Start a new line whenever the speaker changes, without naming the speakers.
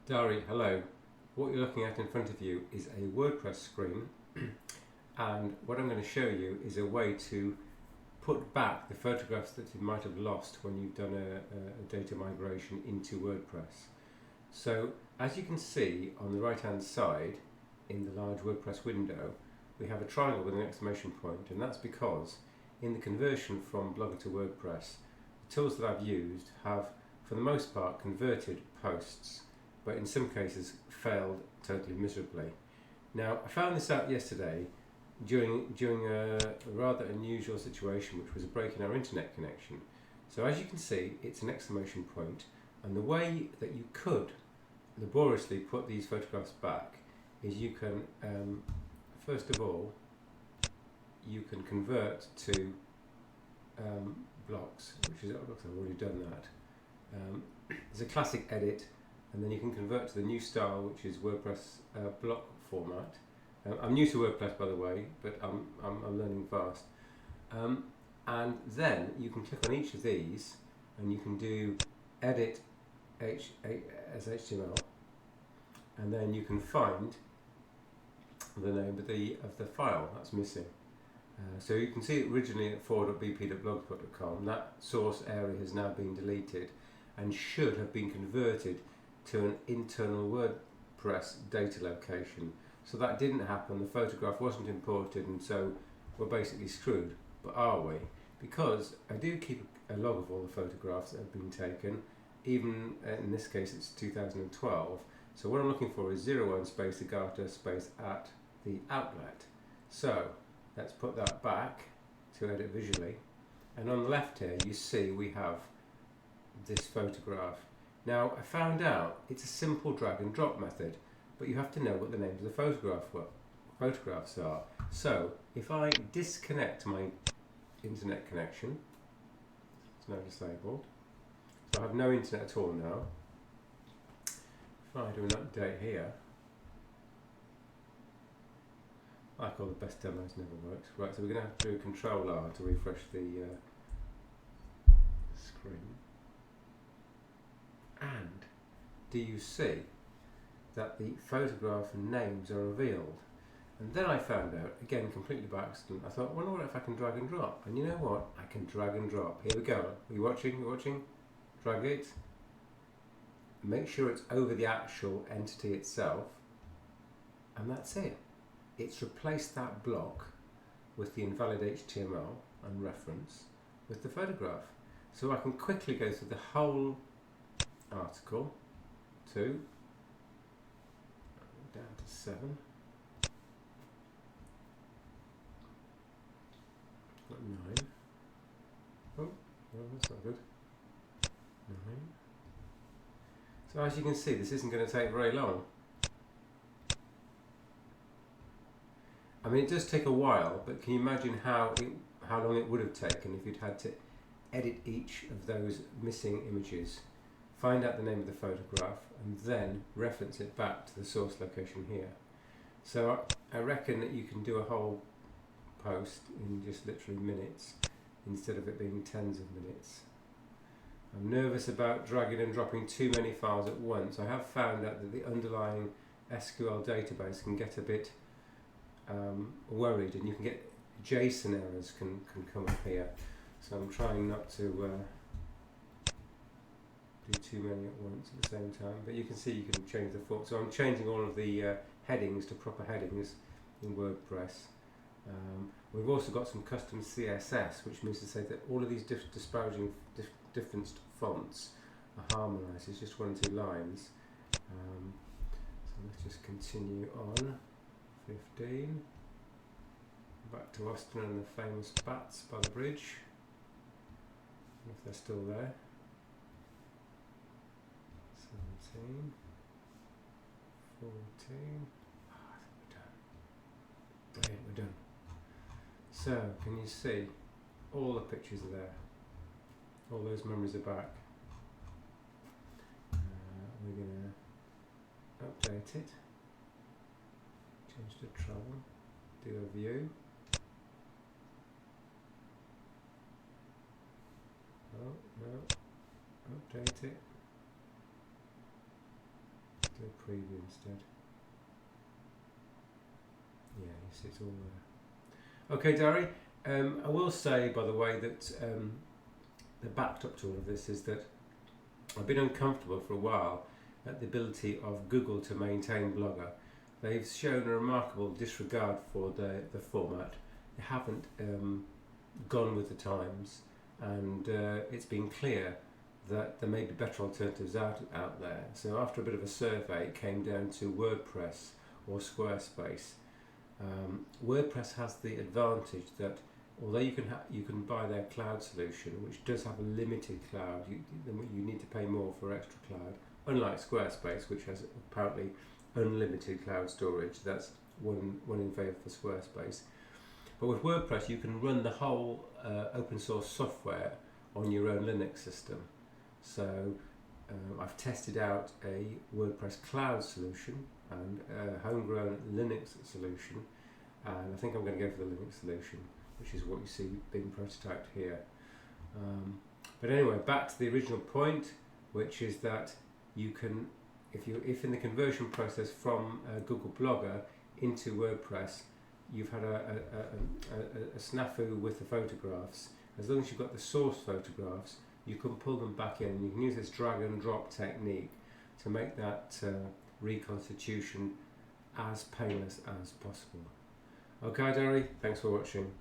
Dari, hello. What you're looking at in front of you is a WordPress screen, and what I'm going to show you is a way to put back the photographs that you might have lost when you've done a data migration into WordPress. So as you can see on the right hand side in the large WordPress window, we have a triangle with an exclamation point, and that's because in the conversion from Blogger to WordPress, the tools that I've used have for the most part converted posts, but in some cases failed totally miserably. Now, I found this out yesterday during a rather unusual situation, which was a break in our internet connection. So as you can see, it's an exclamation point, and the way that you could laboriously put these photographs back is you can, first of all, you can convert to blocks, which is, I've already done that. It's a classic edit, and then you can convert to the new style, which is WordPress block format. I'm new to WordPress, by the way, but I'm learning fast. And then you can click on each of these, and you can do edit as HTML, and then you can find the name of the file that's missing. So you can see it originally at for.bp.blogspot.com. That source area has now been deleted and should have been converted to an internal WordPress data location. So that didn't happen, the photograph wasn't imported, and so we're basically screwed. But are we? Because I do keep a log of all the photographs that have been taken, even in this case it's 2012. So what I'm looking for is 01 space Agata space at the outlet. So let's put that back to edit visually, and on the left here you see we have this photograph. Now I found out it's a simple drag and drop method, but you have to know what the names of the photographs are. So if I disconnect my internet connection, it's now disabled, so I have no internet at all now. If I do an update here, like all the best demos, never works. Right, so we're going to have to do Control R to refresh the screen. And do you see that the photograph names are revealed? And then I found out, again completely by accident, I thought, I wonder if I can drag and drop. And you know what? I can drag and drop. Here we go. Are you watching? You watching? Drag it. Make sure it's over the actual entity itself. And that's it. It's replaced that block with the invalid HTML and reference with the photograph. So I can quickly go through the whole article to down to 7. Got 9. Oh, no, that's not good. 9. So as you can see, this isn't going to take very long. I mean, it does take a while, but can you imagine how long it would have taken if you'd had to edit each of those missing images, find out the name of the photograph, and then reference it back to the source location here. So I reckon that you can do a whole post in just literally minutes instead of it being tens of minutes. I'm nervous about dragging and dropping too many files at once. I have found out that the underlying SQL database can get a bit worried, and you can get JSON errors can come up here. So I'm trying not to do too many at once at the same time, but you can see you can change the font. So I'm changing all of the headings to proper headings in WordPress. We've also got some custom CSS, which means to say that all of these different fonts are harmonized. It's just 1 or 2 lines. So let's just continue on. 15. Back to Austin and the famous bats by the bridge, if they're still there. 17, 14. Oh, I think we're done. Brilliant, we're done. So, can you see all the pictures are there? All those memories are back. We're going to update it. Change the travel, do a view. Oh, no, update it. do a preview instead. Yeah, you see it's all there. Okay, Dari, I will say, by the way, that the backdrop to all of this is that I've been uncomfortable for a while at the ability of Google to maintain Blogger. They've shown a remarkable disregard for the format. They haven't gone with the times, and it's been clear that there may be better alternatives out there. So after a bit of a survey, it came down to WordPress or Squarespace. WordPress has the advantage that although you can buy their cloud solution, which does have a limited cloud, you need to pay more for extra cloud, unlike Squarespace, which has apparently unlimited cloud storage. That's one in favour for Squarespace. But with WordPress, you can run the whole open source software on your own Linux system. So I've tested out a WordPress cloud solution and a homegrown Linux solution, and I think I'm going to go for the Linux solution, which is what you see being prototyped here. But anyway, back to the original point, which is that you can, if in the conversion process from Google Blogger into WordPress, you've had a snafu with the photographs, as long as you've got the source photographs, you can pull them back in. You can use this drag and drop technique to make that reconstitution as painless as possible. Okay, Dari, thanks for watching.